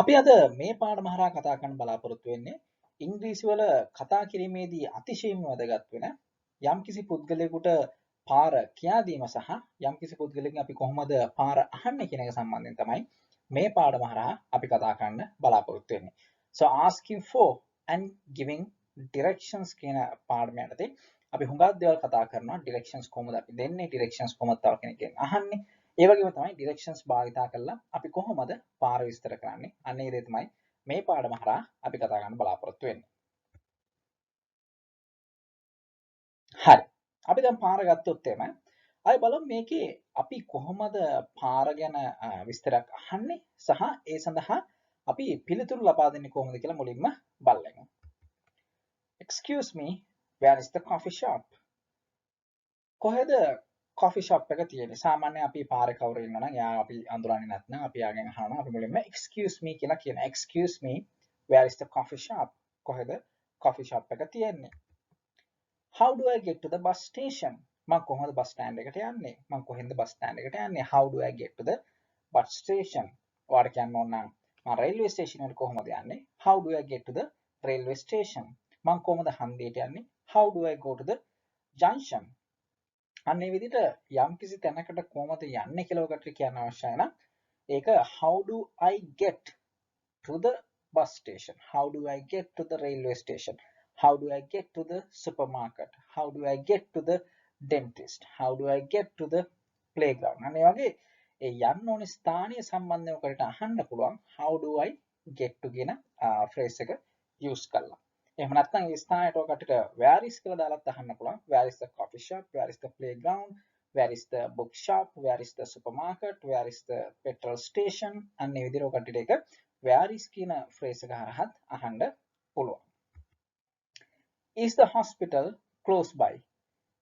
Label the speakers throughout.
Speaker 1: අපි අද මේ පාඩම හරහා කතා කරන්න බලාපොරොත්තු වෙන්නේ ඉංග්‍රීසි වල කතා කිරීමේදී අතිශයින්ම වැදගත් වෙන යම්කිසි පුද්ගලයෙකුට පාර කියා දීම සහ යම්කිසි පුද්ගලයෙක්ගෙන් අපි කොහොමද පාර අහන්නේ කියන එක සම්බන්ධයෙන් තමයි මේ පාඩම හරහා අපි කතා කරන්න බලාපොරොත්තු වෙන්නේ. So asking for and giving directions කියන පාඩම යටතේ අපි හුඟක් දේවල් කතා කරනවා. directions කොහොමද අපි දෙන්නේ, directions කොහොමද තව කෙනෙක්ගෙන් අහන්නේ. ඒ වගේම තමයි directions භාවිතා කරලා අපි කොහොමද පාර විස්තර කරන්නේ. අන්න ඒ දේ තමයි මේ පාඩම හරහා අපි කතා කරන්න බලාපොරොත්තු වෙන්නේ. හරි. අපි දැන් පාර ගත්තොත් එම අපි බලමු මේකේ අපි කොහොමද පාර ගැන විස්තරයක් අහන්නේ සහ ඒ සඳහා අපි පිළිතුරු ලබා දෙන්නේ කොහොමද කියලා මුලින්ම බලමු. Excuse me, where is the coffee shop? කොහෙද coffee shop එක තියෙන්නේ? සාමාන්‍යයෙන් අපි පාරේ කවුරු ඉන්නවා නම් එයා අපි අඳුරන්නේ නැත්නම් අපි යාගෙන් අහනවා. අපි මුලින්ම excuse me කියලා කියනවා. Excuse me, where is the coffee shop? කොහෙද coffee shop එක තියෙන්නේ? How do I get to the bus station? මම කොහොමද bus stand එකට යන්නේ? මම කොහෙන්ද bus stand එකට යන්නේ? How do I get to the bus station? ඔයාලට කියන්න ඕන නම් මම railway station එකට කොහොමද යන්නේ? How do I get to the railway station? මම කොහොමද හන්දියට යන්නේ? How do I go to the junction? අන්න ඒ විදිහට යම්කිසි තැනකට කොහොමද යන්නේ කියලා ඔකට කියන්න අවශ්‍යයි නම් ඒක how do I get to the bus station? How do I get to the railway station? How do I get to the supermarket? How do I get to the dentist? How do I get to the playground? අන්න ඒ වගේ ඒ යන්න ඕනේ ස්ථානීය සම්බන්ධව ඔකට අහන්න පුළුවන් how do I get to කියන phrase එක use කරලා. එහෙම නැත්නම් ඒ ස්ථානයට ඔකට where is කියලා දාලත් අහන්න පුළුවන්. Where is the coffee shop? Where is the playground? Where is the bookshop? Where is the supermarket? Where is the petrol station? අන්න ඒ විදිහට ඔකට ඒක where is කියන phrase එක හරහත් අහන්න පුළුවන්. Is the hospital close by?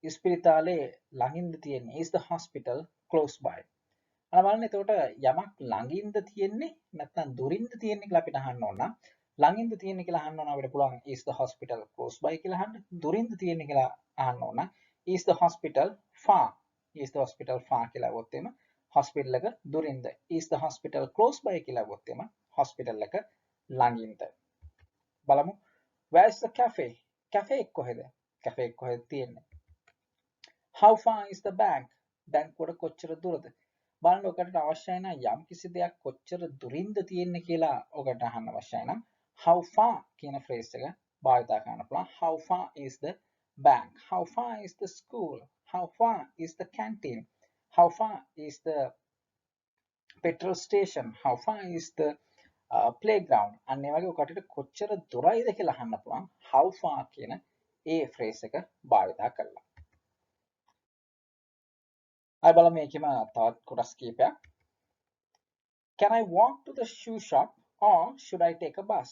Speaker 1: ඉස්පිරිතාලේ ළඟින්ද තියෙන්නේ? Is the hospital close by? අන්න බලන්න එතකොට යමක් ළඟින්ද තියෙන්නේ නැත්නම් දුරින්ද තියෙන්නේ කියලා අපිට අහන්න ඕන නම් ළඟින්ද තියෙන්නේ කියලා අහන්න ඕන අපිට පුළුවන් is the hospital close by කියලා අහන්න. දුරින්ද තියෙන්නේ කියලා අහන්න ඕන is the hospital far? is the hospital far කියලා වොත් එම hospital එක දුරින්ද. is the hospital close by කියලා වොත් එම hospital එක ළඟින්ද. බලමු where is the cafe? cafe එක කොහෙද? cafe එක කොහෙද තියෙන්නේ? how far is the bank? බැංකුවට කොච්චර දුරද? බලන්න ඔකට අවශ්‍යයි නම් යම් කිසි දෙයක් කොච්චර දුරින්ද තියෙන්නේ කියලා ඔකට අහන්න අවශ්‍යයි නම් how far කියන phrase එක භාවිතා කරන්න පුළුවන්. how far is the bank? how far is the school? how far is the canteen? how far is the petrol station? how far is the playground? අන්න ඒ වගේ ඔකට කොච්චර දුරයිද කියලා අහන්න පුළුවන් how far කියන ඒ phrase එක භාවිතා කරලා. අය බලමු මේකෙම තවත් කොටස් කීපයක්. Can I walk to the shoe shop or should I take a bus?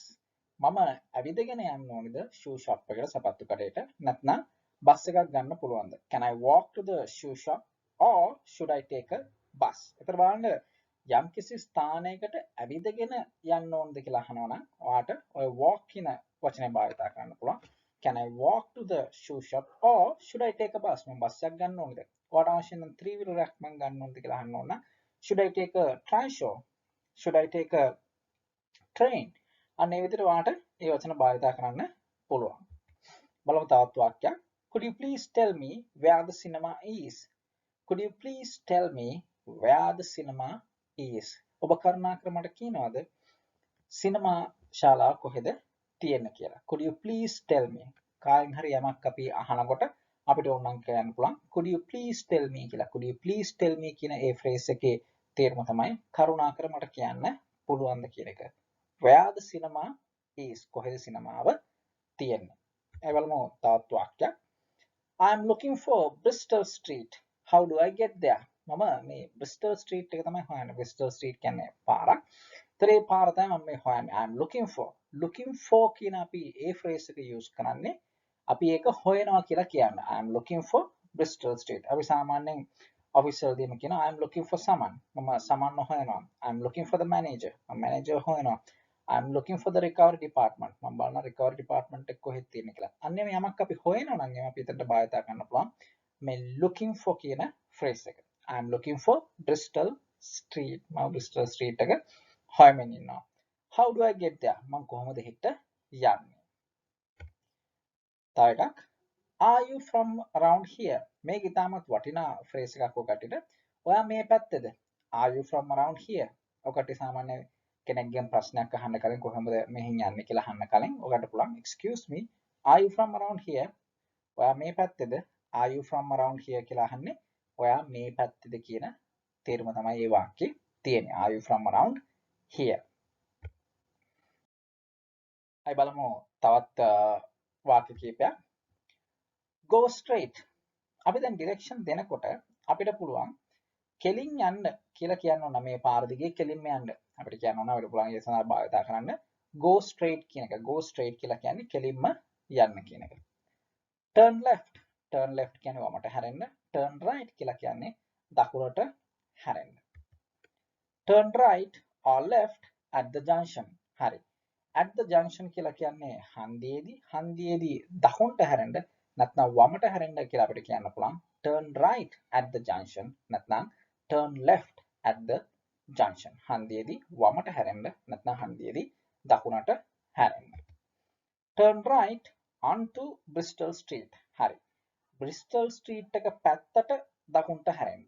Speaker 1: මම ඇවිදගෙන යන්න ඕනේද shoe shop එකට සපත්තු කඩේට නැත්නම් බස් එකක් ගන්න පුළුවන්ද? Can I walk to the shoe shop or should I take a bus? එතන බලන්න යම්කිසි ස්ථානයකට ඇවිදගෙන යන්න ඕනද කියලා අහනවා නම් ඔයාට ඔය walk කියන වචනේ භාවිතා කරන්න පුළුවන්. Can I walk to the shoe shop or should I take a bus? මම බස් එකක් ගන්න ඕනේද? ඔයාට අවශ්‍ය නම් 3 wheeler එකක් මම ගන්න ඕනද කියලා අහන්න ඕන නම් should I take a trishaw? should I take a train? අන්න ඒ විදිහට ඔයාට මේ වචන භාවිතා කරන්න පුළුවන්. බලමු තවත් වාක්‍යයක්. Could you please tell me where the cinema is? Could you please tell me where the cinema is? ඔබ කරුණාකර මට කියනවාද සිනමා ශාලාව කොහෙද තියෙන්නේ කියලා. Could you please tell me? කාගෙන් හරි යමක් අපි අහනකොට අපිට ඕනනම් කියන්න පුළුවන් could you please tell me කියලා. Could you please tell me කියන ඒ phrase එකේ තේරුම තමයි කරුණාකර මට කියන්න පුළුවන්ද කියන එක. Where the cinema is? කොහෙද සිනමාව තියෙන්නේ? ඒ බලමු තවත් වාක්‍යයක්. I am looking for Bristol Street. How do I get there? මම මේ Bristol Street එක තමයි හොයන්නේ. Bristol Street කියන්නේ පාරක්. ඒතර ඒ පාර තමයි මම මේ හොයන්නේ. I am looking for. Looking for කියන අපි ඒ phrase එක use කරන්නේ අපි ඒක හොයනවා කියලා කියන්න. I am looking for Bristol Street. අපි සාමාන්‍යයෙන් office වලදීම කියනවා I am looking for someone. මම someone හොයනවා. I am looking for the manager. මම manager හොයනවා. I am looking for the recovery department. මම බලනවා recovery department එක කොහෙද තියෙන්නේ කියලා. අන්න මේ යමක් අපි හොයනවා නම් එහෙනම් අපි එතනට භාවිතා කරන්න පුළුවන් මේ looking for කියන phrase එක. I am looking for Bristol Street. මම Bristol Street එක හොයමින් ඉන්නවා. How do I get there? මං කොහොමද හෙට යන්නේ? තව එකක්. Are you from around here? මේක ඉතාමත් වටිනා ෆ්‍රේස් එකක් ඔකටට. ඔයා මේ පැත්තේද? Are you from around here? ඔකට සාමාන්‍ය කෙනෙක්ගෙන් ප්‍රශ්නයක් අහන්න කලින් කොහොමද මෙහෙන් යන්නේ කියලා අහන්න කලින් ඔකට පුළුවන් excuse me, are you from around here? ඔයා මේ පැත්තේද? Are you from around here කියලා අහන්නේ ඔයා මේ පැත්තේද කියන තේරුම තමයි මේ වාක්‍යයේ තියෙන්නේ. Are you from around here? අය බලමු තවත් වාක්‍ය කීපයක්. Go straight. අපි දැන් ඩිරෙක්ෂන් දෙනකොට අපිට පුළුවන් කෙලින් යන්න කියලා කියන්න ඕන මේ පාර දිගේ කෙලින්ම යන්න. අපිට කියන්න ඕන අපිට පුළුවන් ඒ සඳහා භාවිත කරන්න go straight කියන එක. go straight කියලා කියන්නේ කෙලින්ම යන්න කියන එක. turn left. turn left කියන්නේ වමට හැරෙන්න. turn right කියලා කියන්නේ දකුණට හැරෙන්න. turn right or left at the junction. හරි. at the junction කියලා කියන්නේ හන්දියේදී දකුණට හැරෙන්න නැත්නම් වමට හැරෙන්න කියලා අපිට කියන්න පුළුවන් turn right at the junction නැත්නම් turn left at the junction. හන්දියේදී වමට හැරෙන්න නැත්නම් හන්දියේදී දකුණට හැරෙන්න. turn right onto Bristol Street. හරි. Bristol Street එක පැත්තට දකුණට හැරෙන්න.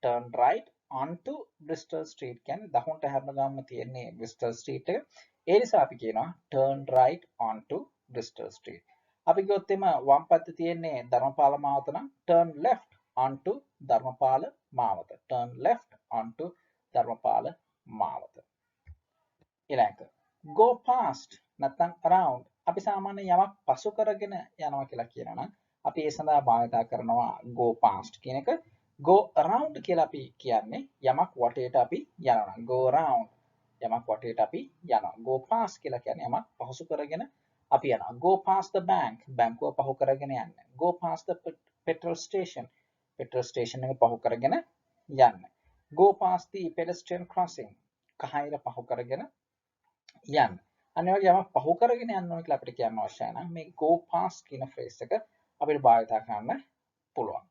Speaker 1: turn right onto Bristol Street කියන්නේ දකුණට හැරෙන ගමන් තියෙන්නේ Bristol Street එක. ඒ නිසා අපි කියනවා turn right onto Bristol Street. අපි ගියොත් එම වම් පැත්තේ තියෙන්නේ ධර්මපාල මාවත නම් turn left onto ධර්මපාල මාවත. turn left onto ධර්මපාල මාවත. ඊළඟට go past නැත්නම් around. අපි සාමාන්‍ය යමක් පසු කරගෙන යනවා කියලා කියනවා නම් අපි ඒ සඳහා භාවිත කරනවා go past කියන එක. go around කියලා අපි කියන්නේ යමක් වටේට අපි යනවා. go around යමක් වටේට අපි යනවා. go past කියලා කියන්නේ යමක් පහසු කරගෙන අපි යනවා. go past the bank බැංකුව පහු කරගෙන යන්න. go past the petrol station petrol station එක පහු කරගෙන යන්න. go past the pedestrian crossing කහයිර පහු කරගෙන යන්න. අනිත් වගේ යමක් පහු කරගෙන යන්න ඕන කියලා අපිට කියන්න අවශ්‍යයි නම් මේ go past කියන ෆ්‍රේස් එක අපිට භාවිත කරන්න පුළුවන්.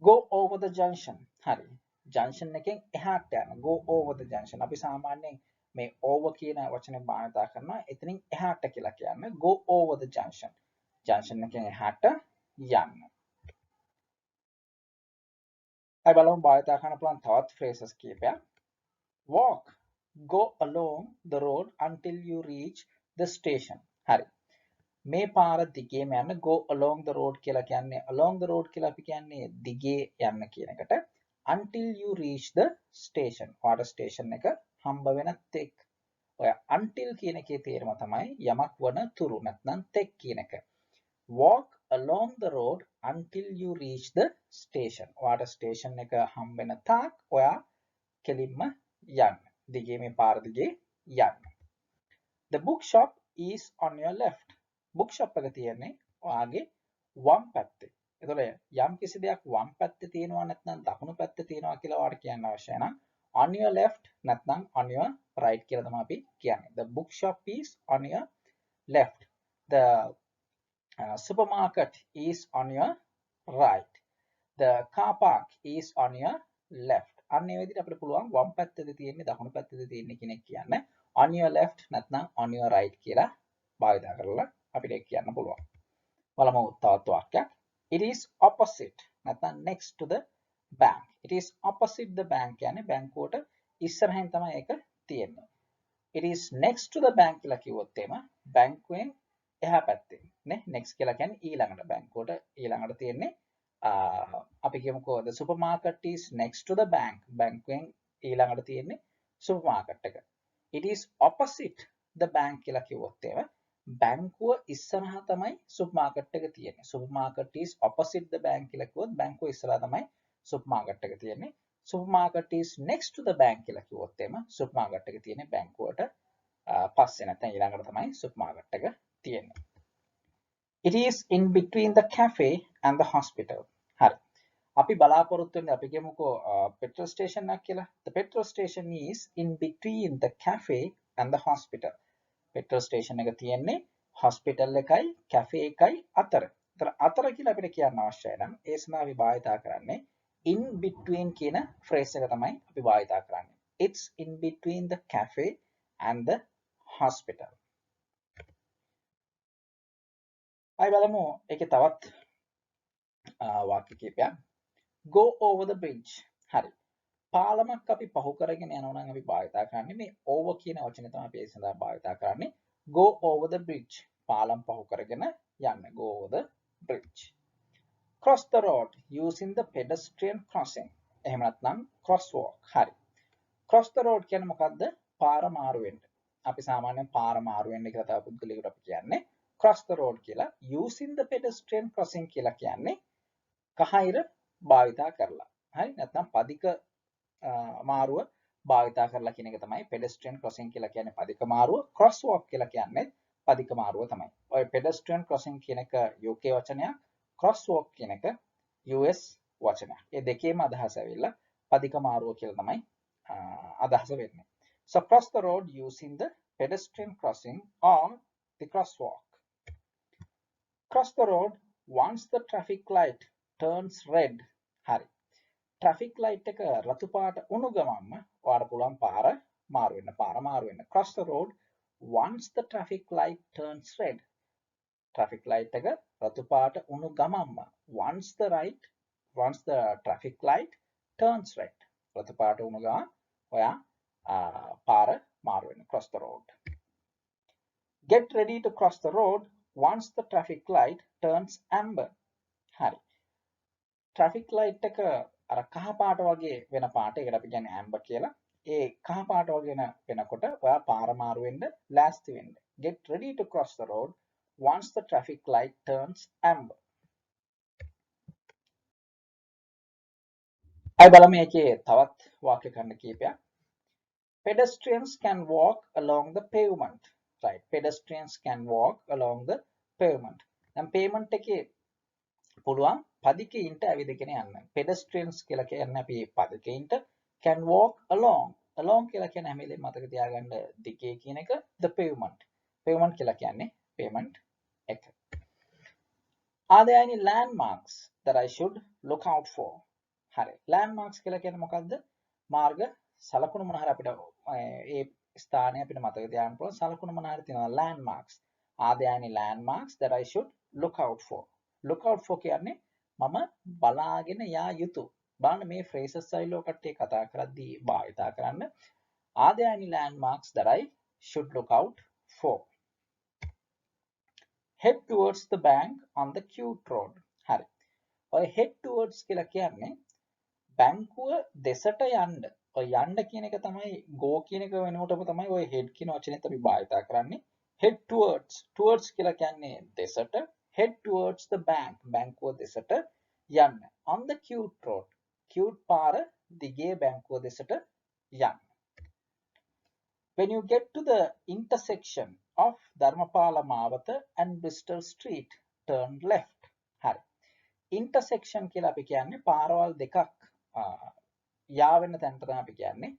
Speaker 1: go over the junction. හරි. junction එකෙන් එහාට යන go over the junction. අපි සාමාන්‍යයෙන් මේ over කියන වචනේ භාවිත කරනවා එතනින් එහාට කියලා කියන්නේ go over the junction. junction එකෙන් එහාට යන්න. අය බලමු භාවිත කරන්න පුළුවන් තවත් phrases කීපයක්. walk. go along the road until you reach the station. හරි. මේ පාර දිගේම යන්න go along the road කියලා කියන්නේ along the road කියලා අපි කියන්නේ දිගේ යන්න කියන එකට until you reach the station. ඔයාට station එක හම්බ වෙන තෙක්. ඔය until කියන එකේ තේරුම තමයි යමක් වන තුරු නැත්නම් තෙක් කියන එක. walk along the road until you reach the station. ඔයාට station එක හම්බ වෙන තාක් ඔයා කෙලින්ම යන්න. දිගේ මේ පාර දිගේ යන්න. The bookshop is on your left. bookshop එක තියෙන්නේ ඔයාගේ වම් පැත්තේ. එතකොට යම් කිසි දෙයක් වම් පැත්තේ තියෙනවා නැත්නම් දකුණු පැත්තේ තියෙනවා කියලා ඔයාලට කියන්න අවශ්‍යයි නම් on your left නැත්නම් on your right කියලා තමයි අපි කියන්නේ. The bookshop is on your left. The supermarket is on your right. The car park is on your left. අන්න ඒ විදිහට අපිට පුළුවන් වම් පැත්තේද තියෙන්නේ දකුණු පැත්තේද තියෙන්නේ කියන එක කියන්න on your left නැත්නම් on your right කියලා භාවිත කරලා අපිට කියන්න පුළුවන්. බලමු තවත් වාක්‍යයක්. It is opposite නැත්නම් next to the bank. It is opposite the bank කියන්නේ බැංකුවට ඉස්සරහින් තමයි ඒක තියෙන්නේ. It is next to the bank කියලා කිව්වොත් එම බැංකුවෙන් එහා පැත්තේ නේ next කියලා කියන්නේ ඊළඟට බැංකුවට ඊළඟට තියෙන්නේ අපි කියමුකෝ the supermarket is next to the bank. බැංකුවෙන් ඊළඟට තියෙන්නේ supermarket එක. It is opposite the bank කියලා කිව්වොත් එම බැංකුව ඉස්සරහා තමයි supermarket එක තියෙන්නේ. supermarket is opposite the bank කියලා කිව්වොත් බැංකුව ඉස්සරහා තමයි supermarket එක තියෙන්නේ. supermarket is next to the bank කියලා කිව්වොත් එම supermarket එක තියෙන්නේ බැංකුවට පස්සේ නැත්නම් ඊළඟට තමයි supermarket එක තියෙන්නේ. It is in between the cafe and the hospital. හරි. අපි බලාපොරොත්තු වෙන්නේ අපි කියමුකෝ petrol station එකක් කියලා. The petrol station is in between the cafe and the hospital. petrol station එක තියෙන්නේ hospital එකයි cafe එකයි අතර. ඒතර අතර කියලා අපිට කියන්න අවශ්‍යයි නම් ඒ සඳහා අපි භාවිත කරන්නේ in between කියන phrase එක තමයි අපි භාවිත කරන්නේ. It's in between the cafe and the hospital. අය බලමු ඒකේ තවත් වාක්‍ය කිහිපයක්. Go over the bridge. හරි. පාලමක් අපි පහු කරගෙන යනවා නම් අපි භාවිතා කරන්නේ මේ over කියන වචනේ තමයි අපි ඒ සඳහා භාවිතා කරන්නේ. Go over the bridge. පාලම් පහු කරගෙන යන්න. Go over the bridge. Cross the road using the pedestrian crossing. එහෙම නැත්නම් crosswalk. හරි. Cross the road කියන්නේ මොකද්ද? පාර මාරු වෙන්න. අපි සාමාන්‍යයෙන් පාර මාරු වෙන්න කියලා තව පුද්ගලයෙකුට අපි කියන්නේ cross the road කියලා. Using the pedestrian crossing කියලා කියන්නේ කහයිර භාවිතා කරලා. හරි. නැත්නම් පදික මාරුව භාවිතා කරලා කියන එක තමයි pedestrian crossing කියලා කියන්නේ පදික මාරුව. crosswalk කියලා කියන්නේ පදික මාරුව තමයි. ඔය pedestrian crossing කියන එක UK වචනයක්, crosswalk කියන එක US වචනයක්. මේ දෙකේම අදහස ඇවිල්ලා පදික මාරුව කියලා තමයි අදහස වෙන්නේ. So cross the road using the pedestrian crossing or the crosswalk. Cross the road once the traffic light turns red. හරි. traffic light එක රතු පාට වුණු ගමන්ම ඔයාලට පුළුවන් පාර මාරු වෙන්න. Cross the road once the traffic light turns red. traffic light එක රතු පාට වුණු ගමන්ම once the traffic light turns red. රතු පාට වුණු ගමන් ඔයා පාර මාරු වෙන්න. Cross the road. Get ready to cross the road once the traffic light turns amber. හරි. traffic light එක අර කහ පාට වගේ වෙන පාටයකට අපි කියන්නේ amber කියලා. ඒ කහ පාට වගේ වෙනකොට ඔයා පාර මාරු වෙන්න ලෑස්ති වෙන්න. Get ready to cross the road once the traffic light turns amber. අය බලමු මේකේ තවත් වාක්‍ය ඛණ්ඩ කීපයක්. Pedestrians can walk along the pavement. Right. Pedestrians can walk along the pavement. දැන් pavement එකේ පුළුවන් පදිකයින්ට ඇවිදගෙන යන්න. pedestrians කියලා කියන්නේ අපි පදිකයින්ට, can walk along කියලා කියන හැම වෙලේම මතක තියාගන්න දිගේ කියන එක the pavement කියලා කියන්නේ pavement එක. Are there any landmarks that I should look out for? හරි. landmarks කියලා කියන්නේ මොකද්ද? මාර්ග සලකුණු මොන හරි අපිට ඒ ස්ථානය අපිට මතක තියාගන්න පුළුවන් සලකුණු මොන හරි තියෙනවා landmarks. Are there any landmarks that I should look out for? look out for කියන්නේ මම බලාගෙන යා යුතු. බලන්න මේ phrases සයිලෝ කට්ටිය කතා කරද්දී භාවිතා කරන්න. Are there any landmarks that I should look out for? Head towards the bank on the Cute road. හරි. ඔය head towards කියලා කියන්නේ බැංකුව දෙසට යන්න. ඔය යන්න කියන එක තමයි go කියන එක වෙනකොටම තමයි ඔය head කියන වචනේත් අපි භාවිතා කරන්නේ. head towards කියලා කියන්නේ දෙසට. head towards the bank බැංකුව දෙසට යන්න. on the Cute road Cute පාර දිගේ බැංකුව දෙසට යන්න. When you get to the intersection of Dharmapala Mawatha and Bristol Street, turn left. හරි. intersection කියලා අපි කියන්නේ පාරවල් දෙකක් යා වෙන තැනට තමයි අපි කියන්නේ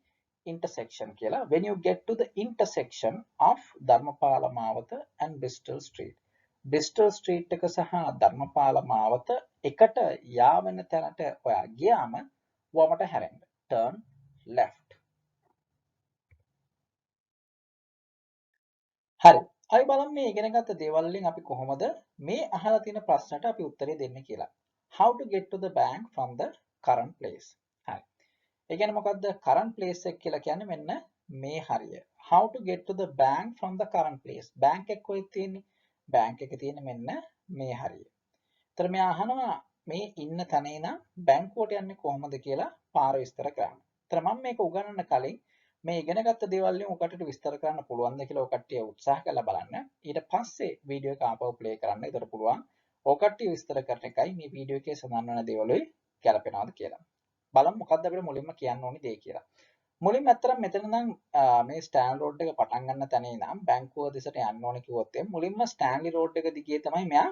Speaker 1: intersection කියලා. When you get to the intersection of Dharmapala Mawatha and Bristol Street. Bristol Street එක සහ Dharmapala Mawatha එකට යා වෙන තැනට ඔයා ගියාම වමට හැරෙන්න. turn left. හරි. අපි බලමු මේ ඉගෙන ගත්ත දේවල් වලින් අපි කොහොමද මේ අහලා තියෙන ප්‍රශ්නට අපි උත්තරේ දෙන්නේ කියලා. How to get to the bank from the current place. හරි. ඒ කියන්නේ මොකද්ද? current place එක කියලා කියන්නේ මෙන්න මේ හරිය. How to get to the bank from the current place. bank එක කොහෙද තියෙන්නේ? bank එක තියෙන්නේ මෙන්න මේ හරිය. ඒතර මෙයා අහනවා මේ ඉන්න තැන ඉඳන් බැංකුවට යන්නේ කොහොමද කියලා පාර විස්තර කරන්න. ඒතර මම මේක උගන්වන්න කලින් මේ ඉගෙනගත්ත දේවල් වලින් ඔකට විස්තර කරන්න පුළුවන්ද කියලා ඔකට්ටිය උත්සාහ කරලා බලන්න. ඊට පස්සේ වීඩියෝ එක ආපහු ප්ලේ කරන්න. ඒතර පුළුවන් ඔකට්ටිය විස්තර කරන එකයි මේ වීඩියෝ එකේ සඳහන් වෙන දේවලුයි ගැලපෙනවද කියලා. බලමු මොකද්ද අපිට මුලින්ම කියන්න ඕනි දේ කියලා. මුලින්ම අත්‍තරම් මෙතන නම් මේ ස්ටෑන්ලි රෝඩ් එක පටන් ගන්න තැන ඉඳන් බැංකුව දෙසට යන්න ඕනේ කිව්වොත් මුලින්ම ස්ටෑන්ලි රෝඩ් එක දිගේ තමයි මෙයා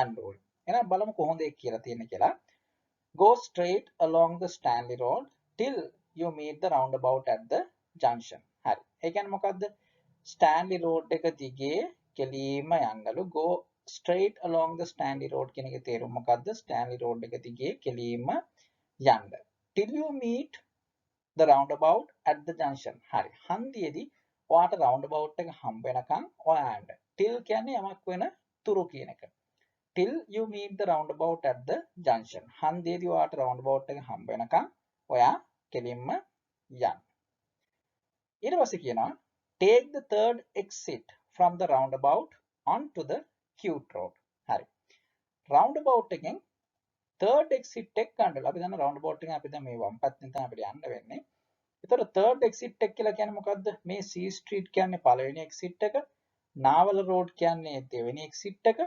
Speaker 1: යන්න ඕනේ. එහෙනම් බලමු කොහොමද ඒක කියලා තියෙන්නේ කියලා. Go straight along the Stanley Road till you meet the roundabout at the junction. හරි. ඒ කියන්නේ මොකද්ද? Stanley Road එක දිගේ කෙලින්ම යන්නලු. Go straight along the Stanley Road කියන එකේ තේරුම මොකද්ද? Stanley Road එක දිගේ කෙලින්ම යන්න. Till you meet the roundabout at the junction. හරි. හන්දියේදී ඔයාට roundabout එක හම්බ වෙනකන් ඔයා යන්න. till කියන්නේ යමක් වෙන තුරු කියන එක. till you meet the roundabout at the junction. හන්දියේදී ඔයාට roundabout එක හම්බ වෙනකන් ඔයා කෙලින්ම යන්න. ඊට පස්සේ කියනවා take the third exit from the roundabout onto the cute road. හරි. roundabout එකෙන් third exit එක ගන්නලා අපි දන්න roundabout එකෙන් අපි දැන් මේ වම් පැත්තෙන් තමයි අපිට යන්න වෙන්නේ. ඒතකොට third exit එක කියලා කියන්නේ මොකද්ද? මේ C street කියන්නේ පළවෙනි exit එක, නාවල road කියන්නේ දෙවෙනි exit එක,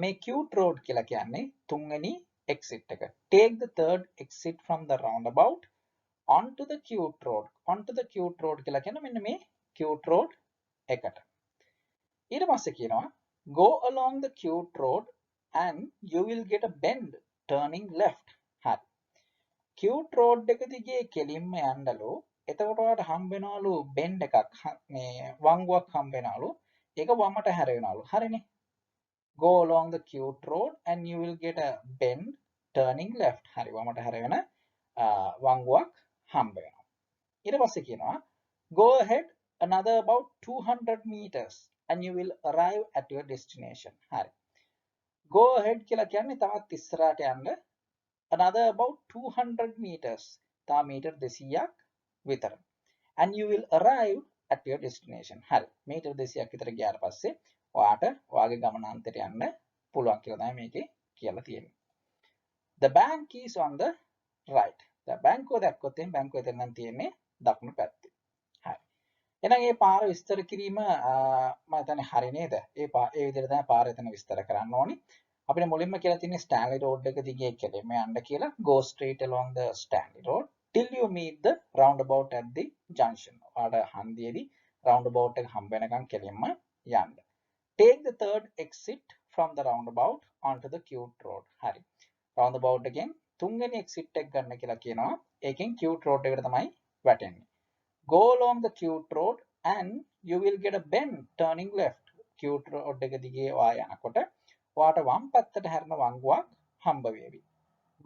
Speaker 1: මේ cute road කියලා කියන්නේ තුන්වෙනි exit එක. take the third exit from the roundabout onto the cute road. onto the cute road කියලා කියන්නේ මෙන්න මේ cute road එකට. ඊට පස්සේ කියනවා go along the cute road and you will get a bend turning left. හරි. cute road එක දිගේ කෙලින්ම යන්නලු. එතකොට ඔයාලට හම්බ වෙනවලු bend එකක් මේ වංගුවක් හම්බ වෙනවලු. ඒක වමට හැරෙනවලු. හරිනේ. go along the cute road and you will get a bend turning left. හරි. වමට හැරෙන වංගුවක් හම්බ වෙනවා. ඊට පස්සේ කියනවා go ahead another about 200 meters and you will arrive at your destination. හරි. go ahead කියලා කියන්නේ තවත් ඉස්සරහට යන්න another about 200 meters. තා මීටර් 200ක් විතර. and you will arrive at your destination. හරි. මීටර් 200ක් විතර ගියාට පස්සේ ඔයාට ඔයාගේ ගමනාන්තයට යන්න පුළුවන් කියලා තමයි මේකේ කියලා තියෙන්නේ. the bank is on the right. the බැංකුව දැක්කොත් එම් බැංකුව එතන නම් තියෙන්නේ දකුණු පැත්තේ. හරි. එහෙනම් මේ පාර විස්තර කිරීම මම හිතන්නේ හරි නේද? ඒ විදිහට තමයි පාර එතන විස්තර කරන්න ඕනි. අපිට මුලින්ම කියලා තියෙන්නේ Stanley Road එක දිගේ කෙලින්ම යන්න කියලා. go straight along the Stanley Road till you meet the roundabout at the junction. ඔයාලට හන්දියේදී roundabout එක හම්බ වෙනකන් කෙලින්ම යන්න. take the third exit from the roundabout onto the cute road. හරි. roundabout එකෙන් තුන්වෙනි exit එක ගන්න කියලා කියනවා. ඒකෙන් cute road එකට තමයි වැටෙන්නේ. go along the cute road and you will get a bend turning left. cute road එක දිගේ ඔයා යනකොට ඔයාට වම් පැත්තට හැරෙන වංගුවක් හම්බ වේවි.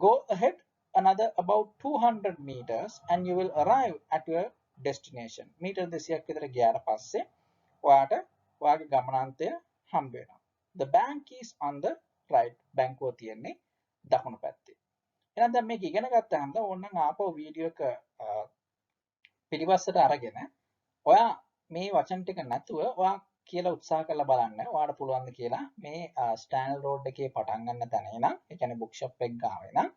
Speaker 1: go ahead another about 200 meters and you will arrive at your destination. Metre 200ක් විතර ගියාට පස්සේ ඔයාට ඔයාගේ ගමනාන්තය හම්බ වෙනවා. the bank is on the right. බැංකුව තියෙන්නේ දකුණු පැත්තේ. එහෙනම් දැන් මේක ඉගෙන ගත්තාම ඕනනම් ආපහු වීඩියෝ එක පිටිපස්සට අරගෙන ඔයා මේ වචන ටික නැතුව ඔයා කියලා උත්සාහ කරලා බලන්න. ඔයාට පුළුවන් ද කියලා මේ ස්ටෑනල් රෝඩ් එකේ පටන් ගන්න තැන ඉඳන් ඒ කියන්නේ බුක් ෂොප් එක ගාවේ ඉඳන්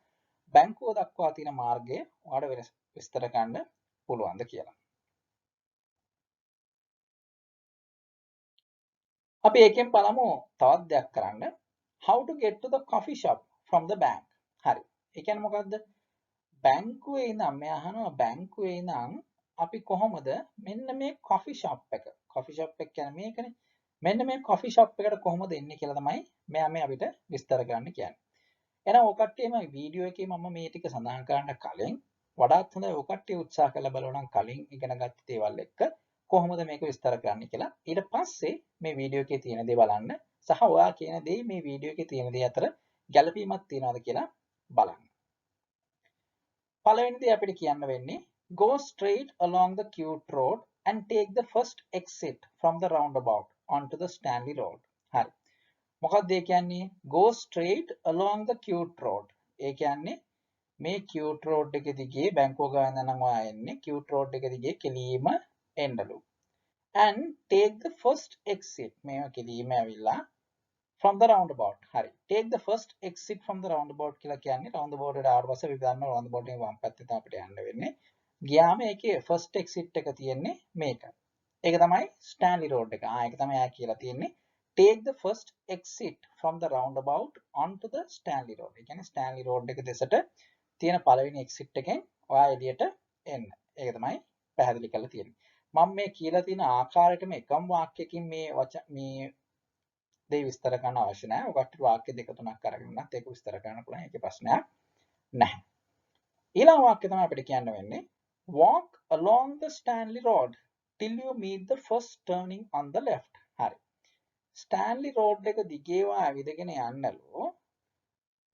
Speaker 1: බැංකුව දක්වා තියෙන මාර්ගය ඔයාට විස්තර කරන්න පුළුවන් ද කියලා. අපි එකෙන් බලමු තවත් දෙයක් කරන්න. how to get to the coffee shop from the bank. හරි. ඒ කියන්නේ මොකද්ද? බැංකුවේ ඉඳන් මම අහනවා බැංකුවේ ඉඳන් අපි කොහොමද මෙන්න මේ coffee shop එක. coffee shop එක කියන්නේ මේකනේ. මෙන්න මේ coffee shop එකට කොහොමද එන්නේ කියලා තමයි මෙයා මේ අපිට විස්තර කරන්න කියන්නේ. එහෙනම් ඔය කට්ටියම වීඩියෝ එකේ මම මේ ටික සඳහන් කරන්න කලින් වඩාත් හොඳයි ඔය කට්ටිය උත්සාහ කරලා බලනවා නම් කලින් ඉගෙනගත්ත දේවල් එක්ක කොහොමද මේක විස්තර කරන්න කියලා. ඊට පස්සේ මේ වීඩියෝ එකේ තියෙන දේ බලන්න සහ ඔයා කියන දේ මේ වීඩියෝ එකේ තියෙන දේ අතර ගැළපීමක් තියනවද කියලා බලන්න. පළවෙනි දේ අපිට කියන්න වෙන්නේ go straight along the cute road and take the first exit from the roundabout onto the Stanley Road. හරි. මොකක්ද ඒ කියන්නේ? go straight along the cute road. ඒ කියන්නේ මේ cute road එක දිගේ බැංකුව ගාන නම් ඔයා එන්නේ cute road එක දිගේ කෙලිම එන්නලු. and take the first exit. මේව කෙලිම ඇවිල්ලා from the roundabout. හරි. take the first exit from the roundabout කියලා කියන්නේ roundabout එකට ආවට පස්සේ අපි දන්නවා roundabout එකේ වම් පැත්තේ තමයි අපිට යන්න වෙන්නේ. ගියාම ඒකේ first exit එක තියෙන්නේ මේක. ඒක තමයි Stanley Road එක. ඒක තමයි ආ කියලා තියෙන්නේ. take the first exit from the roundabout onto the Stanley Road. ඒ කියන්නේ Stanley Road එක දෙසට තියෙන පළවෙනි exit එකෙන් ඔයා එළියට එන්න. ඒක තමයි පැහැදිලි කරලා තියෙන්නේ. මම මේ කියලා තියෙන ආකාරයටම එකම වාක්‍යයකින් මේ දේ විස්තර කරන්න අවශ්‍ය නැහැ. ඔකට වාක්‍ය දෙක තුනක් අරගෙන උනත් ඒක විස්තර කරන්න පුළුවන්. ඒකේ ප්‍රශ්නයක් නැහැ. ඊළඟ වාක්‍ය තමයි අපිට කියන්න වෙන්නේ walk along the Stanley Road till you meet the first turning on the left. හරි. Stanley Road එක දිගේ ඇවිදගෙන යන්නලු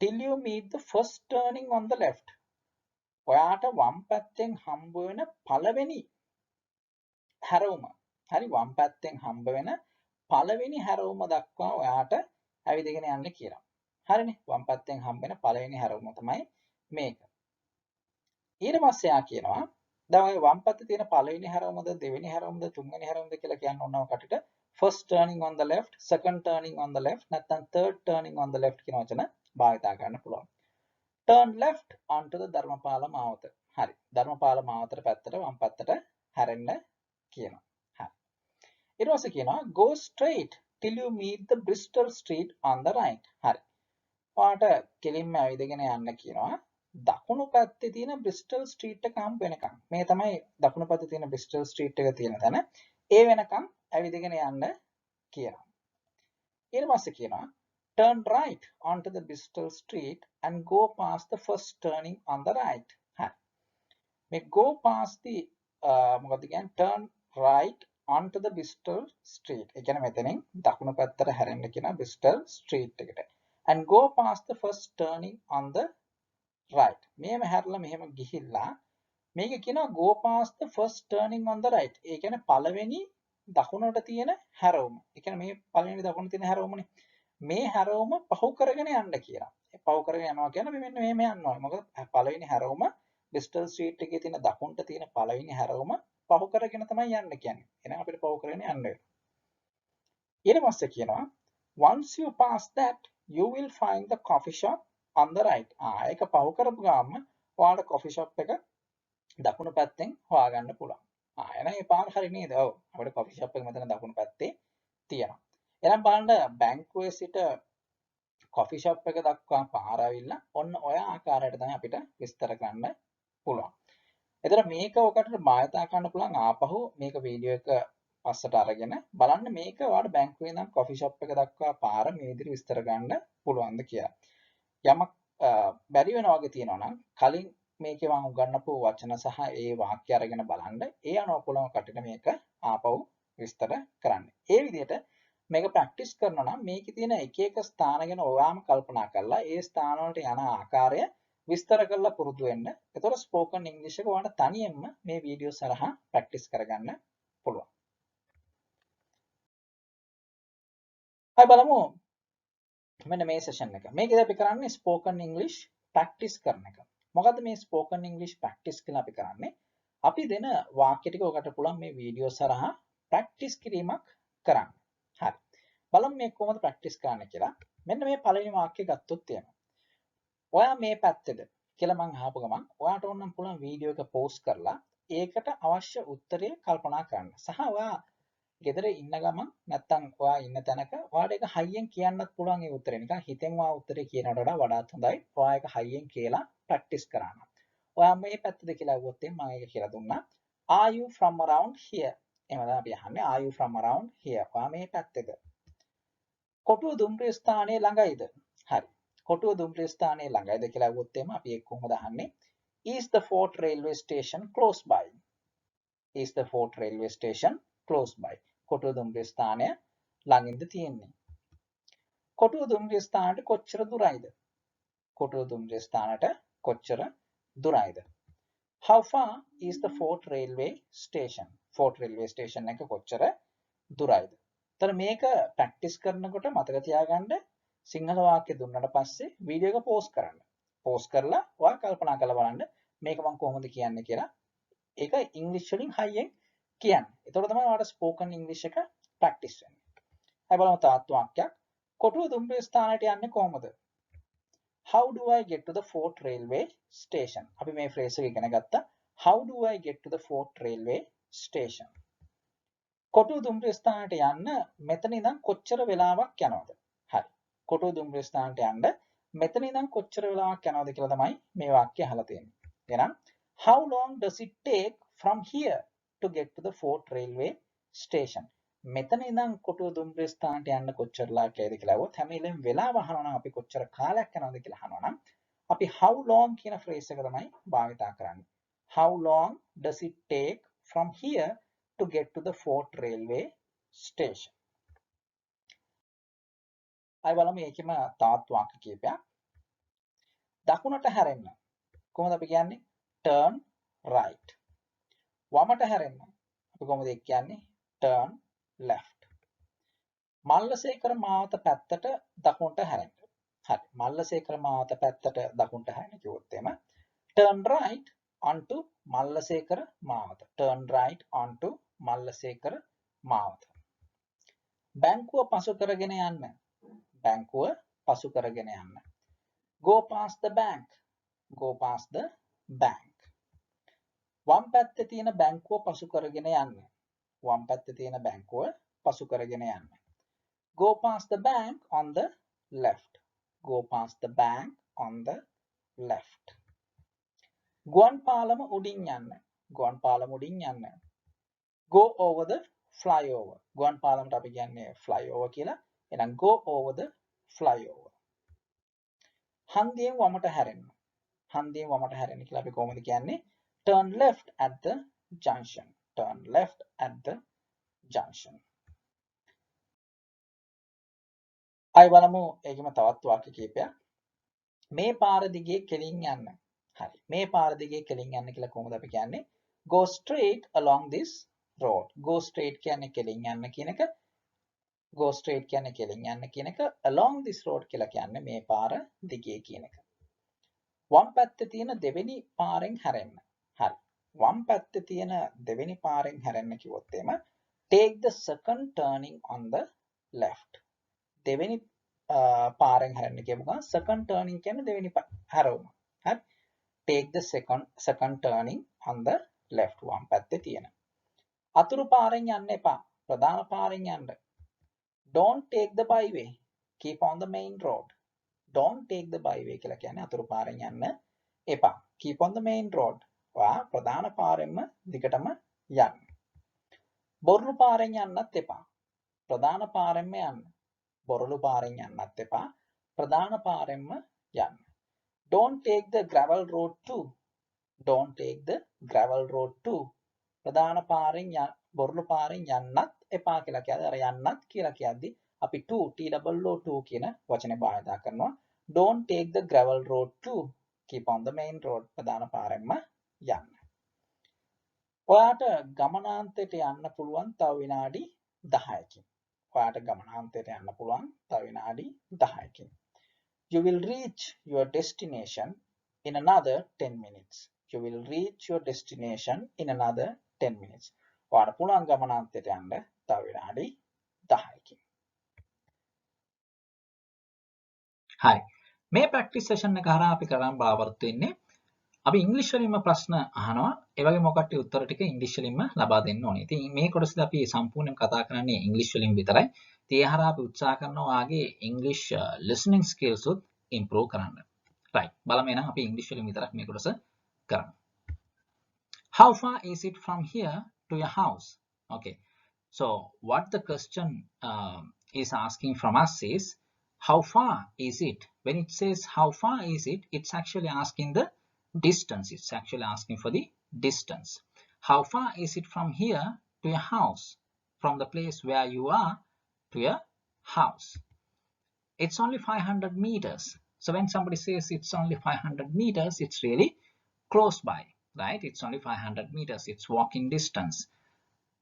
Speaker 1: till you meet the first turning on the left. ඔයාට වම් පැත්තෙන් හම්බ වෙන පළවෙනි හැරවුම. හරි වම් පැත්තෙන් හම්බ වෙන පළවෙනි හැරවුම දක්වා ඔයාට ඇවිදගෙන යන්න කියලා. හරිනේ. වම් පැත්තෙන් හම්බ වෙන පළවෙනි හැරවුම තමයි මේක. ඊට පස්සේ යා කියනවා දැන් ඔය වම් පැත්තේ තියෙන පළවෙනි හැරවුමද දෙවෙනි හැරවුමද තුන්වෙනි හැරවුමද කියලා කියන්න ඕනව කටට first turning on the left, second turning on the left, නැත්නම් third turning on the left කියන වචන භාවිතා කරන්න පුළුවන්. turn left onto the Dharmapala මාවත. හරි. ධර්මපාල මාවතට පැත්තට වම් පැත්තට හැරෙන්න කියනවා. හරි. ඊට පස්සේ කියනවා go straight till you meet the Bristol Street on the right. හරි. ඔයාට කෙලින්ම ඇවිදගෙන යන්න කියනවා. දකුණු පැත්තේ තියෙන බ්‍රිස්ටල් ස්ට්‍රීට් එක හම්බ වෙනකන්. මේ තමයි දකුණු පැත්තේ තියෙන බ්‍රිස්ටල් ස්ට්‍රීට් එක තියෙන තැන. ඒ වෙනකන් ඇවිදගෙන යන්න කියනවා. ඊට පස්සේ කියනවා turn right onto the Bristol Street and go past the first turning on the right. හරි. මේ go past the මොකද කියන්නේ turn right onto the Bristol Street. ඒ කියන්නේ මෙතනින් දකුණු පැත්තට හැරෙන්න කියන Bristol Street එකට. and go past the first turning on the right. මෙහෙම හැරලා මෙහෙම ගිහිල්ලා මේක කියනවා go past the first turning on the right. ඒ කියන්නේ පළවෙනි දකුණට තියෙන හැරවුම. ඒ කියන්නේ මේ පළවෙනි දකුණට තියෙන හැරවුමනේ. මේ හැරවුම පහු කරගෙන යන්න කියලා. ඒ පහු කරගෙන යනවා කියන්නේ මෙන්න මෙහෙම යන්න ඕනේ. මොකද පළවෙනි හැරවුම Bristol Street එකේ තියෙන දකුණට තියෙන පළවෙනි හැරවුම පහු කරගෙන තමයි යන්න කියන්නේ. එහෙනම් අපිට පහු කරගෙන යන්න වෙනවා. ඊට පස්සේ කියනවා once you pass that you will find the coffee shop on the right. ඒක පහු කරපු ගාම ඔයාලට coffee shop එක දකුණු පැත්තෙන් හොයාගන්න පුළුවන්. එහෙනම් මේ පාර හරි නේද? ඔව්. අපිට coffee shop එක මෙතන දකුණු පැත්තේ තියෙනවා. එහෙනම් බලන්න බැංකුවේ සිට coffee shop එක දක්වා පාර ඇවිල්ලා ඔන්න ඔය ආකාරයට තමයි අපිට විස්තර කරන්න පුළුවන්. එතන මේක ඔකට භාවිතා කරන්න පුළුවන් ආපහු මේක වීඩියෝ එක පස්සට අරගෙන බලන්න මේක ඔයාලට බැංකුවේ ඉඳන් coffee shop එක දක්වා පාර මේ විදිහට විස්තර ගන්න පුළුවන්ද කියලා. යමක් බැරි වෙනවා වගේ තියෙනවා නම් කලින් මේකේ මම උගන්වපු වචන සහ ඒ වාක්‍ය අරගෙන බලන්න ඒ අනුව පුළුවන් කටට මේක ආපහු විස්තර කරන්න. ඒ විදිහට මේක ප්‍රැක්ටිස් කරනවා නම් මේකේ තියෙන එක එක ස්ථාන ගැන ඔයාම කල්පනා කරලා ඒ ස්ථාන වලට යන ආකාරය විස්තර කරලා පුරුදු වෙන්න. එතකොට ස්පෝකන් ඉංග්‍රීසි එක ඔයාලට තනියෙන්ම මේ වීඩියෝ සරහා ප්‍රැක්ටිස් කරගන්න පුළුවන්. අපි බලමු මෙන්න මේ සෙෂන් එක. මේකදී අපි කරන්නේ ස්පෝකන් ඉංග්‍රීසි ප්‍රැක්ටිස් කරන එක. මොකද්ද මේ ස්පෝකන් ඉංග්‍රීසි ප්‍රැක්ටිස් කියලා අපි කරන්නේ? අපි දෙන වාක්‍ය ටික ඔකට පුළුවන් මේ වීඩියෝ සරහා ප්‍රැක්ටිස් කිරීමක් කරන්න. හරි. බලමු මේ කොහොමද ප්‍රැක්ටිස් කරන්න කියලා. මෙන්න මේ පළවෙනි වාක්‍යය ගත්තොත් තියෙනවා. ඔයා මේ පැත්තේද කියලා මම අහපු ගමන් ඔයාට ඕනම් පුළුවන් වීඩියෝ එක පෝස් කරලා ඒකට අවශ්‍ය උත්තරය කල්පනා කරන්න. සහ ඔයා ගෙදර ඉන්න ගමන් නැත්තම් ඔයා ඉන්න තැනක ඔයාට ඒක හයියෙන් කියන්නත් පුළුවන් ඒ උත්තරේ. නිකන් හිතෙන් ඔයා උත්තරේ කියනකට වඩා වඩාත් හොඳයි. ඔයා ඒක හයියෙන් කියලා ප්‍රැක්ටිස් කරන්න. ඔයා මේ පැත්තද කියලා අහුවොත් මම ඒක කියලා දුන්නා. Are you from around here? එහෙම තමයි අපි අහන්නේ. Are you from around here? ඔයා මේ පැත්තේද? කොටුව දුම්රිය ස්ථානයේ ළඟයිද? හරි. කොටුව දුම්රිය ස්ථානයේ ළඟයිද කියලා අහුවොත් අපි ඒක කොහොමද අහන්නේ? Is the Fort railway station close by? Is the Fort railway station close by? කොටුව දුම්රිය ස්ථානය ළඟින්ද තියෙන්නේ? කොටුව දුම්රිය ස්ථානට කොච්චර දුරයිද? කොටුව දුම්රිය ස්ථානට කොච්චර දුරයිද? How far is the Fort railway station? Fort railway station එක කොච්චර දුරයිද? එතන මේක ප්‍රැක්ටිස් කරනකොට මතක තියාගන්න සිංහල වාක්‍ය දුන්නට පස්සේ වීඩියෝ එක පෝස් කරන්න. පෝස් කරලා ඔයා කල්පනා කරලා බලන්න මේක මම කොහොමද කියන්නේ කියලා. ඒක ඉංග්‍රීසි වලින් හයියෙන් කියන්න. එතකොට තමයි ඔයාලට ස්පෝකන් ඉංග්‍රීසි එක ප්‍රැක්ටිස් වෙන්නේ. අපි බලමු තවත් වාක්‍යයක්. කොටුව දුම්රිය ස්ථානයට යන්නේ කොහොමද? How do I get to the Fort railway station? අපි මේ ෆ්‍රේස් එක ඉගෙන ගත්තා. How do I get to the Fort railway station? කොටුව දුම්රිය ස්ථානයට යන්න මෙතන ඉඳන් කොච්චර වෙලාවක් යනවද? හරි. කොටුව දුම්රිය ස්ථානයට යන්න මෙතන ඉඳන් කොච්චර වෙලාවක් යනවද කියලා තමයි මේ වාක්‍යය අහලා තියෙන්නේ. එහෙනම් how long does it take from here to get to the Fort railway station? මෙතන ඉඳන් කොටුව දුම්රිය ස්ථානයට යන්න කොච්චර වෙලාවක් යයිද කියලා අහුවොත් හැම වෙලෙම වෙලාව අහනවා නම් අපි කොච්චර කාලයක් යනවද කියලා අහනවා නම් අපි how long කියන ෆ්‍රේස් එක තමයි භාවිතා කරන්නේ. How long does it take from here to get to the Fort railway station? අය බලමු මේකෙම තවත් වාක්‍ය කීපයක්. දකුණට හැරෙන්න. කොහොමද අපි කියන්නේ? turn right. වමට හැරෙන්න අපි කොහොමද ඒක කියන්නේ? turn left. මල්ලසේකර මාවත පැත්තට දකුණට හැරෙන්න. හරි. මල්ලසේකර මාවත පැත්තට දකුණට හැරෙන්න කිව්වොත් එහෙම turn right onto මල්ලසේකර මාවත. turn right onto මල්ලසේකර මාවත. බැංකුව පසු කරගෙන යන්න. බැංකුව පසු කරගෙන යන්න. go past the bank. go past the bank. වම් පැත්තේ තියෙන බැංකුව පසු කරගෙන යන්න. වම් පැත්තේ තියෙන බැංකුව පසු කරගෙන යන්න. go past the bank on the left. go past the bank on the left. ගුවන් පාලම උඩින් යන්න. ගුවන් පාලම උඩින් යන්න. go over the flyover. ගුවන් පාලමට අපි කියන්නේ flyover කියලා. එහෙනම් go over the flyover. හන්දියෙන් වමට හැරෙන්න. හන්දියෙන් වමට හැරෙන්න කියලා අපි කොහොමද කියන්නේ? turn left at the junction. turn left at the junction. අය බලමු ඒකෙම තවත් වාක්‍ය කීපයක්. මේ පාර දිගේ කෙලින් යන්න. හරි. මේ පාර දිගේ කෙලින් යන්න කියලා කොහොමද අපි කියන්නේ? go straight along this road. go straight කියන්නේ කෙලින් යන්න කියන එක. go straight කියන්නේ කෙලින් යන්න කියන එක. along this road කියලා කියන්නේ මේ පාර දිගේ කියන එක. වම් පැත්තේ තියෙන දෙවෙනි පාරෙන් හැරෙන්න. හරි. වම් පැත්තේ තියෙන දෙවෙනි පාරෙන් හැරෙන්න කිව්වොත් එහෙම take the second turning on the left. දෙවෙනි පාරෙන් හැරෙන්න කියපු ගමන් second turning කියන්නේ දෙවෙනි හැරවුම. හරි. take the second turning on the left. වම් පැත්තේ තියෙන. අතුරු පාරෙන් යන්න එපා. ප්‍රධාන පාරෙන් යන්න. don't take the byway. keep on the main road. don't take the byway කියලා කියන්නේ අතුරු පාරෙන් යන්න එපා. keep on the main road. වා ප්‍රධාන පාරෙන්ම දිගටම යන්න. බොරළු පාරෙන් යන්නත් එපා. ප්‍රධාන පාරෙන්ම යන්න. බොරළු පාරෙන් යන්නත් එපා. ප්‍රධාන පාරෙන්ම යන්න. don't take the gravel road too. don't take the gravel road too. ප්‍රධාන පාරෙන් බොරළු පාරෙන් යන්නත් එපා කියලා කියද්දී අර යන්නත් කියලා කියද්දී අපි TOO කියන වචනේ භාවිත කරනවා. don't take the gravel road too. keep on the main road. ප්‍රධාන පාරෙන්ම යන්න. ඔයාට ගමනාන්තයට යන්න පුළුවන් තව විනාඩි 10කින්. ඔයාට ගමනාන්තයට යන්න පුළුවන් තව විනාඩි 10කින්. You will reach your destination in another 10 minutes. You will reach your destination in another 10 minutes. ඔයාට පුළුවන් ගමනාන්තයට යන්න තව විනාඩි 10කින්. හරි. මේ ප්‍රැක්ටිස් සෙෂන් එක හරහා අපි කරන් බලාපොරොත්තු වෙන්නේ අපි ඉංග්‍රීසි වලින්ම ප්‍රශ්න අහනවා. ඒ වගේම ඔකට උත්තර ටික ඉංග්‍රීසි වලින්ම ලබා දෙන්න ඕනේ. ඉතින් මේ කොටසදී අපි සම්පූර්ණයෙන් කතා කරන්නේ ඉංග්‍රීසි වලින් විතරයි. ඉතින් ඒ හරහා අපි උත්සාහ කරනවා වාගේ ඉංග්‍රීසි listening skills උත් improve කරන්න. right. බලමු එහෙනම් අපි ඉංග්‍රීසි වලින් විතරක් මේ කොටස කරමු. How far is it from here to your house? Okay. So what the question is asking from us is how far is it? When it says how far is it, it's actually asking the distance. It's actually asking for the distance. How far is it from here to your house? From the place where you are to your house. It's only 500 meters. So when somebody says it's only 500 meters, it's really close by, right? It's only 500 meters. It's walking distance.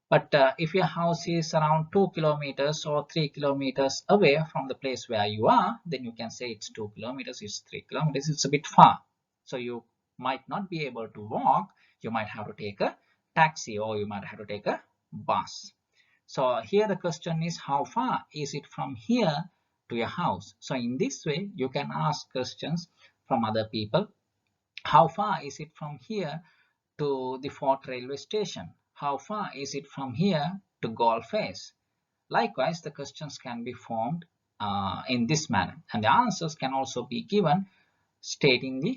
Speaker 1: But if your house is around 2 kilometers or 3 kilometers away from the place where you are, then you can say it's 2 kilometers, it's 3 kilometers, it's a bit far. So you might not be able to walk. You might have to take a taxi or you might have to take a bus. So here the question is how far is it from here to your house? So in this way you can ask questions from other people. How far is it from here to the Fort railway station? How far is it from here to Galle Face? Likewise, the questions can be formed in this manner, and the answers can also be given stating the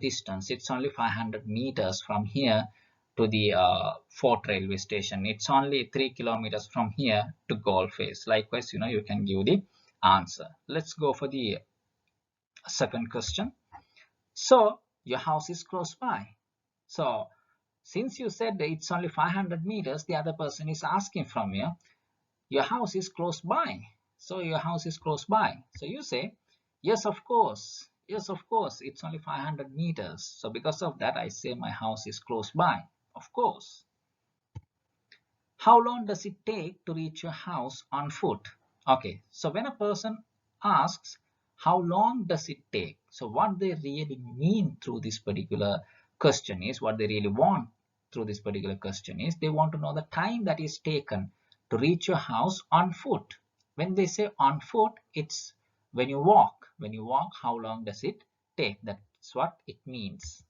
Speaker 1: distance. It's only 500 meters from here to the Fort railway station. It's only 3 kilometers from here to Galle Face. Likewise, you can give the answer. Let's go for the second question. So your house is close by. So since you said that it's only 500 meters, the other person is asking from you, your house is close by. So your house is close by. So you say, yes, of course, Yes, of course, it's only 500 meters. So because of that, I say my house is close by. Of course. How long does it take to reach your house on foot? Okay, so when a person asks, how long does it take? So what they really mean through this particular question is, what they really want through this particular question is, they want to know the time that is taken to reach your house on foot. When they say on foot, it's when you walk. When you walk, how long does it take? That's what it means.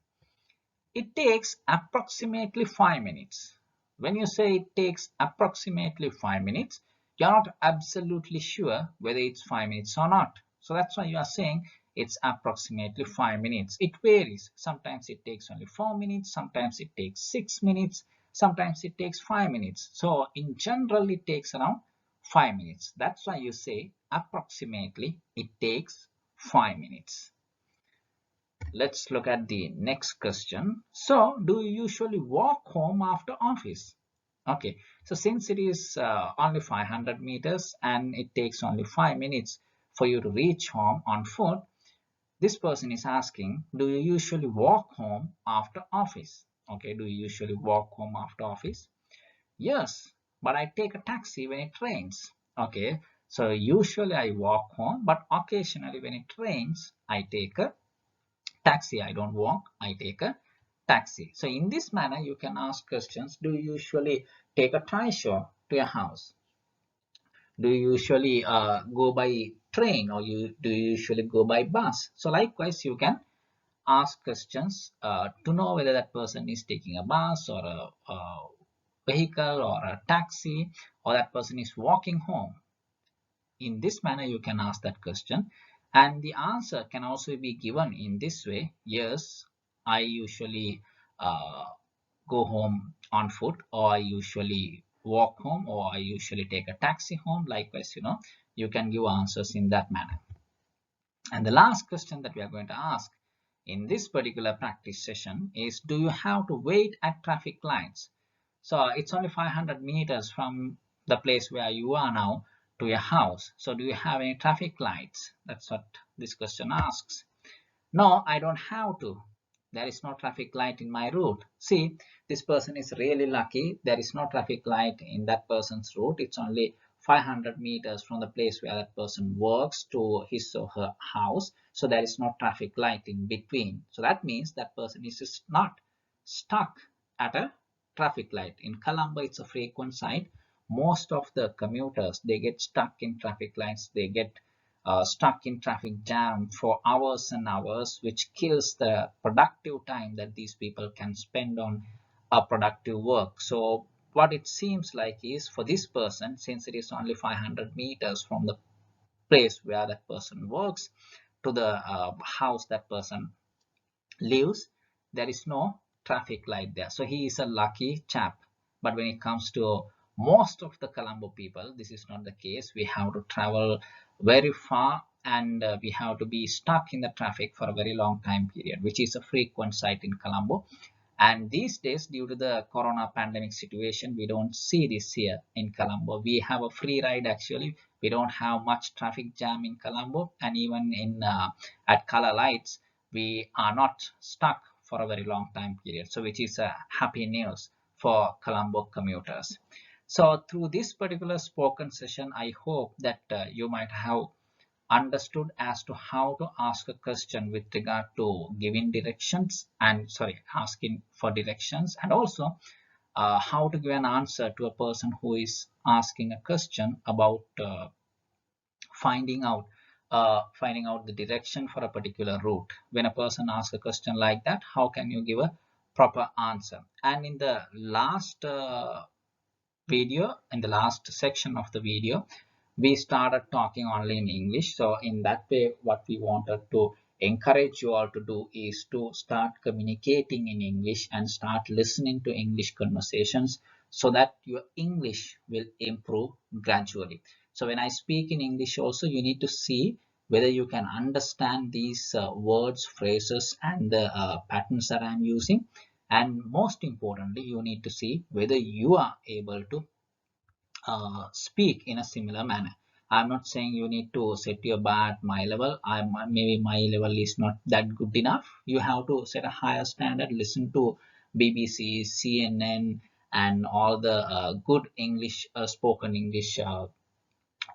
Speaker 1: It takes approximately 5 minutes. When you say it takes approximately 5 minutes, you're not absolutely sure whether it's 5 minutes or not. So that's why you are saying it's approximately 5 minutes. It varies. Sometimes it takes only 4 minutes, sometimes it takes 6 minutes, sometimes it takes 5 minutes. So in general, it takes around 5 minutes. That's why you say approximately it takes 5 minutes. Let's look at the next question. So, do you usually walk home after office? Okay, so since it is only 500 meters and it takes only 5 minutes for you to reach home on foot, this person is asking, do you usually walk home after office? Okay, do you usually walk home after office? Yes, but I take a taxi when it rains. Okay, so usually I walk home, but occasionally when it rains, I take a taxi. I don't walk, I take a taxi. So in this manner, you can ask questions. Do you usually take a trishaw to your house? Do you usually go by train, or do you usually go by bus? So likewise, you can ask questions to know whether that person is taking a bus or a vehicle or a taxi, or that person is walking home. In this manner, you can ask that question, and the answer can also be given in this way. Yes, I usually uh, go home on foot, or I usually walk home, or I usually take a taxi home. Likewise, you can give answers in that manner. And the last question that we are going to ask in this particular practice session is, do you have to wait at traffic lights? So it's only 500 meters from the place where you are now to your house. So do you have any traffic lights? That's what this question asks. No, I don't have to. There is no traffic light in my route. See, this person is really lucky. There is no traffic light in that person's route. It's only 500 meters from the place where that person works to his or her house. So there is no traffic light in between. So that means that person is not stuck at a traffic light. In Colombo, it's a frequent sight. Most of the commuters, they get stuck in traffic lights. They get stuck in traffic jam for hours and hours, which kills the productive time that these people can spend on a productive work. So what it seems like is, for this person, since it is only 500 meters from the place where that person works to the house that person lives, there is no traffic light there. So he is a lucky chap. But when it comes to most of the Colombo people, this is not the case. We have to travel very far, and we have to be stuck in the traffic for a very long time period, which is a frequent sight in Colombo. And these days, due to the corona pandemic situation, we don't see this here in Colombo. We have a free ride actually. We don't have much traffic jam in Colombo, and even in at color lights, we are not stuck for a very long time period. So which is a happy news for Colombo commuters. So through this particular spoken session, I hope that you might have understood as to how to ask a question with regard to giving directions, and asking for directions, and also how to give an answer to a person who is asking a question about finding out the direction for a particular route. When a person asks a question like that, how can you give a proper answer? And in the last in the last section of the video, we started talking only in English. So in that way, what we wanted to encourage you all to do is to start communicating in English and start listening to English conversations, so that your English will improve gradually. So when I speak in English also, you need to see whether you can understand these words, phrases, and the patterns that I'm using. And most importantly, you need to see whether you are able to speak in a similar manner. I'm not saying you need to set your bar at my level. Maybe my level is not that good enough. You have to set a higher standard. Listen to BBC, CNN, and all the good English spoken English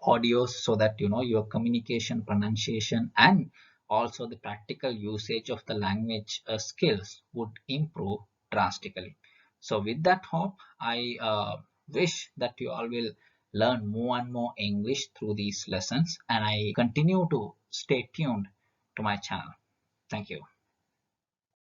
Speaker 1: audios, so that your communication, pronunciation, and also the practical usage of the language skills would improve drastically. So with that hope, I wish that you all will learn more and more English through these lessons, and I continue to stay tuned to my channel. Thank you.